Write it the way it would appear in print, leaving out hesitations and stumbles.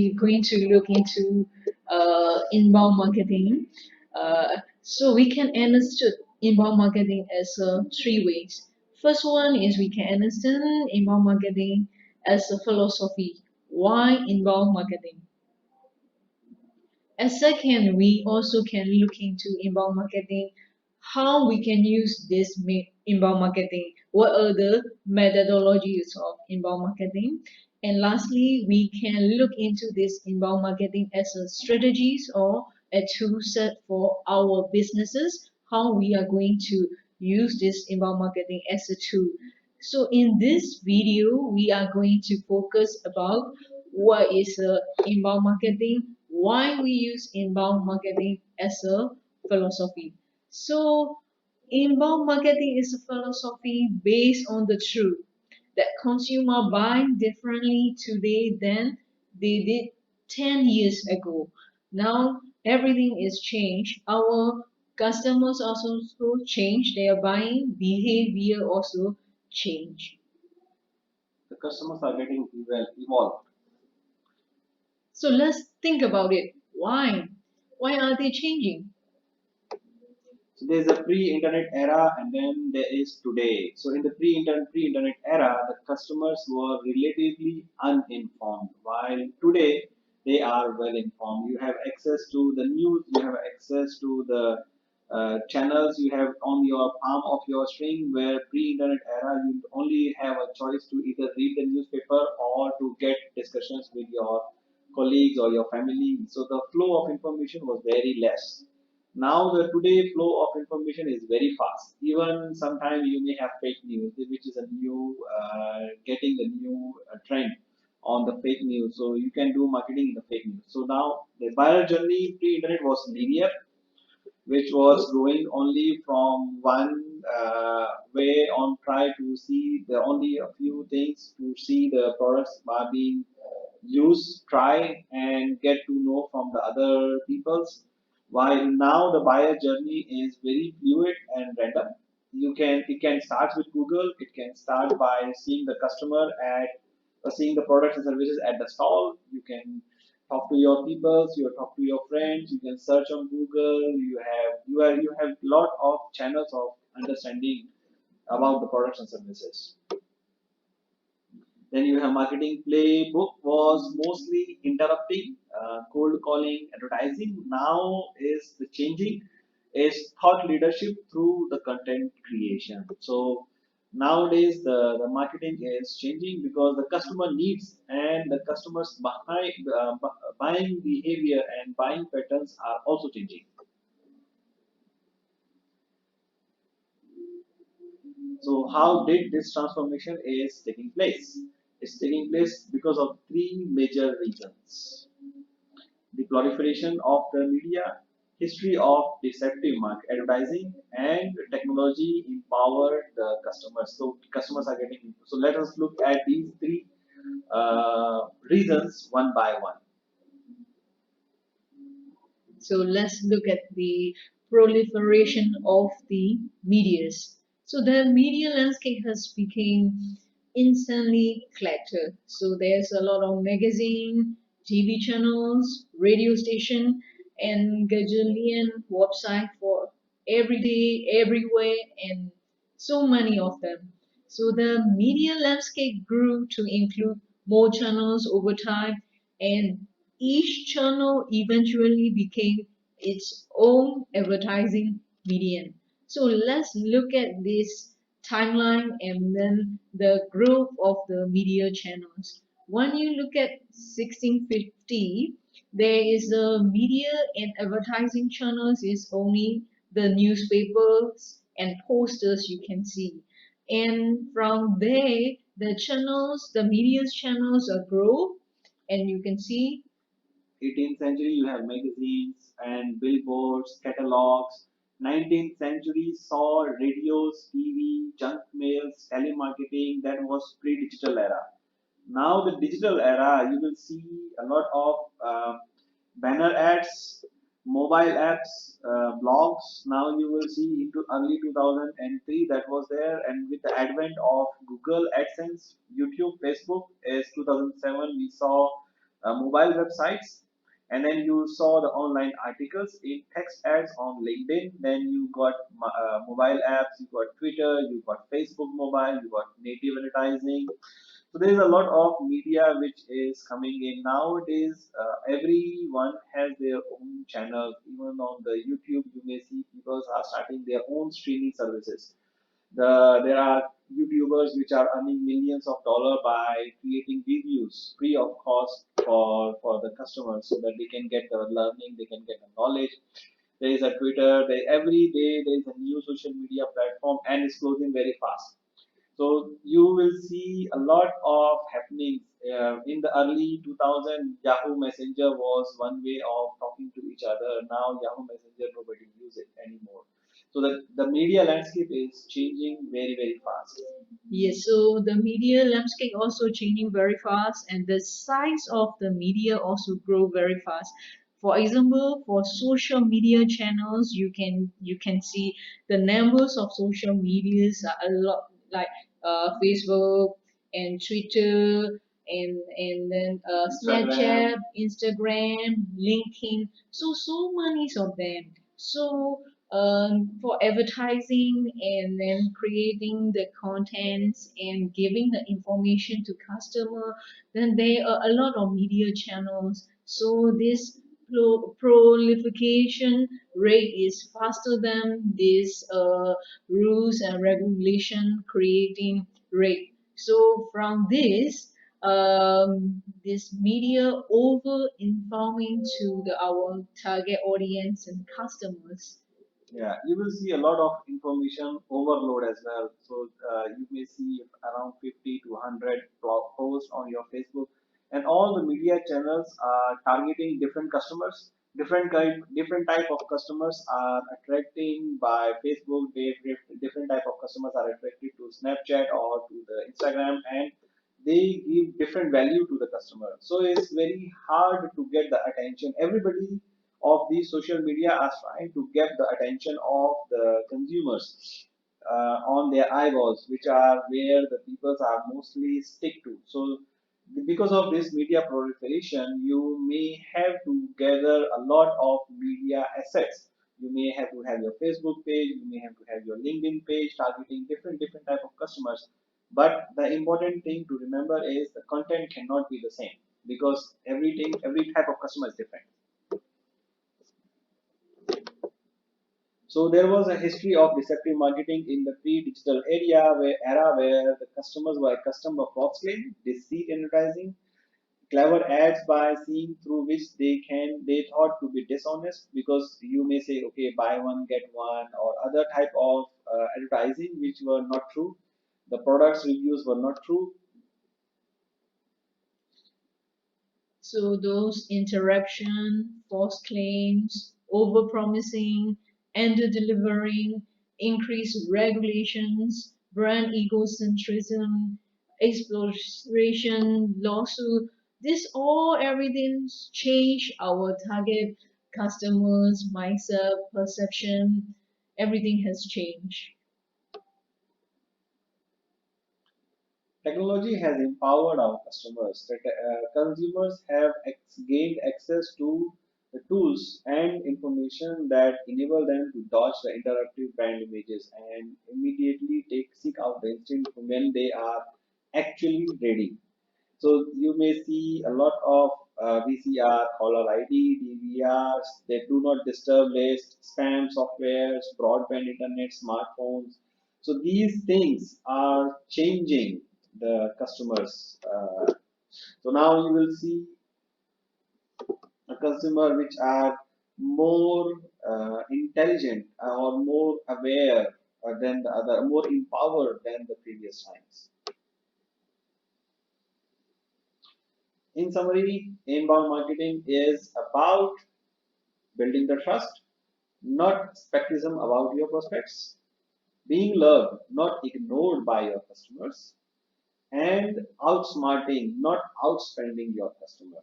we're going to look into inbound marketing. So we can understand inbound marketing as three ways. First one is we can understand inbound marketing as a philosophy. Why inbound marketing? And second, we also can look into inbound marketing, how we can use this inbound marketing, what are the methodologies of inbound marketing. And lastly, we can look into this inbound marketing as a strategies or a tool set for our businesses, how we are going to use this inbound marketing as a tool. So in this video, we are going to focus about what is inbound marketing, why we use inbound marketing as a philosophy. So inbound marketing is a philosophy based on the truth that consumers buy differently today than they did 10 years ago. Now everything is changed. Our customers also change. Their buying behavior also change. The customers are getting evolved. So let's think about it. Why? Why are they changing? So there's a pre-internet era, and then there is today. So in the pre-internet era, the customers were relatively uninformed, while today they are well informed. You have access to the news, you have access to the channels you have on your palm of your string. Where pre-internet era, you only have a choice to either read the newspaper or to get discussions with your colleagues or your family. So the flow of information was very less. Now the today flow of information is very fast. Even sometimes you may have fake news, which is a new getting the new trend on the fake news. So you can do marketing in the fake news. So now the buyer journey pre-internet was linear, which was going only from one way on, try to see the only a few things to see the products are being used, try and get to know from the other people's. While now the buyer journey is very fluid and random. It can start with Google, it can start by seeing the customer at seeing the products and services at the stall. You can talk to your peoples, you talk to your friends, you can search on Google, you have lot of channels of understanding about the products and services. Then you have marketing playbook was mostly interrupting, cold calling, advertising. Now is the changing is thought leadership through the content creation. So nowadays the marketing is changing because the customer needs and the customers behind buying behavior and buying patterns are also changing. So how did this transformation is taking place? It's taking place because of three major reasons: the proliferation of the media, history of deceptive market advertising, and technology empowered the customers. So customers are getting. So let us look at these three reasons one by one. So let's look at the proliferation of the medias. So the media landscape has become insanely cluttered. So there's a lot of magazine, TV channels, radio station, and gajillion website for every day, everywhere, and so many of them. So the media landscape grew to include more channels over time, and each channel eventually became its own advertising medium. So let's look at this timeline and then the growth of the media channels. When you look at 1650, there is a media and advertising channels is only the newspapers and posters you can see. And from there, the channels, the media channels are grow, and you can see 18th century, you have magazines and billboards, catalogs. 19th century saw radios, TV, junk mails, telemarketing. That was pre-digital era. Now the digital era, you will see a lot of banner ads, mobile apps, blogs. Now you will see into early 2003 that was there, and with the advent of Google AdSense, YouTube, Facebook, is 2007 we saw mobile websites, and then you saw the online articles in text ads on LinkedIn. Then you got mobile apps, you got Twitter, you got Facebook mobile, you got native advertising. So there is a lot of media which is coming in nowadays. Everyone has their own channels. Even on the YouTube, you may see people are starting their own streaming services. There are YouTubers which are earning millions of dollars by creating videos free of cost for the customers, so that they can get the learning, they can get the knowledge. There is a Twitter. Every day there is a new social media platform, and it's closing very fast. So you will see a lot of happenings. In the early 2000, Yahoo Messenger was one way of talking to each other. Now Yahoo Messenger, nobody use it anymore. So the media landscape is changing very, very fast. Yes, so the media landscape also changing very fast, and the size of the media also grow very fast. For example, for social media channels, you can see the numbers of social medias are a lot, like Facebook and Twitter, and then Instagram. Snapchat, Instagram, LinkedIn. So many of them. So for advertising and then creating the contents and giving the information to customer, then there are a lot of media channels. So this proliferation rate is faster than this rules and regulation creating rate. So from this media over informing to our target audience and customers. Yeah, you will see a lot of information overload as well. So you may see around 50 to 100 blog posts on your Facebook, and all the media channels are targeting different customers. Different type of customers are attracting by Facebook. Different type of customers are attracted to Snapchat or to the Instagram, and they give different value to the customer. So it's very hard to get the attention. Everybody of these social media are trying to get the attention of the consumers on their eyeballs, which are where the people are mostly stick to. So because of this media proliferation, you may have to gather a lot of media assets. You may have to have your Facebook page, you may have to have your LinkedIn page targeting different type of customers. But the important thing to remember is the content cannot be the same, because every type of customer is different. So there was a history of deceptive marketing in the pre-digital era where the customers were accustomed of false claim, deceit advertising, clever ads by seeing through which they thought to be dishonest, because you may say, okay, buy one get one, or other type of advertising which were not true. The products reviews were not true. So those interruption, false claims, overpromising, under-delivering, increased regulations, brand egocentrism, exploitation, lawsuit, this all everything change our target customers' mindset, perception, everything has changed. Technology has empowered our customers. That consumers have gained access to the tools and information that enable them to dodge the interruptive brand images and immediately seek out the instant when they are actually ready. So you may see a lot of VCR, caller ID, DVRs, they do not disturb list, spam softwares, broadband internet, smartphones. So these things are changing the customers. So now you will see a consumer which are more intelligent or more aware than the other, more empowered than the previous times. In summary, inbound marketing is about building the trust, not skepticism about your prospects, being loved, not ignored by your customers, and outsmarting, not outspending your customer.